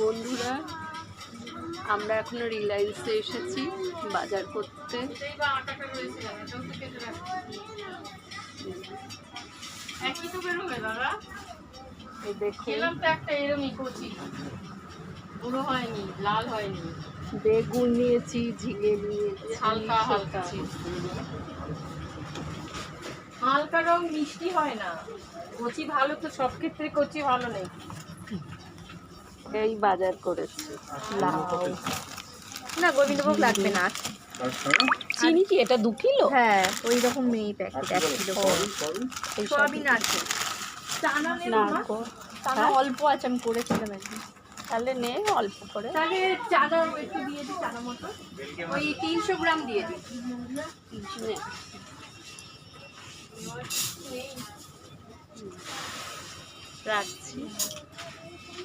বন্ধুরা, আমরা এখনো রিলায়েন্সে এসেছি বাজার করতে। বেগুন নিয়েছি, ঝিঙে নিয়েছি, হালকা হালকা হালকা রং মিষ্টি হয় না। কচি ভালো তো, সব ক্ষেত্রে কচি ভালো নেই। এই বাজার করেছি। লাউ না, গোবিন্দভোগ লাগবে না। চিনি কি এটা 2 কিলো? হ্যাঁ, ওই রকম নেই প্যাকেট 1 কিলো। সয়াবিন আছে, চানা নেব না? চানা অল্প আছে, আমি করেছিলাম একদিন। তাহলে নে অল্প করে। তাহলে চানা একটু দিয়ে দিই, চানা মতো ওই 300 গ্রাম দিয়ে দিই। নে। রাখছি।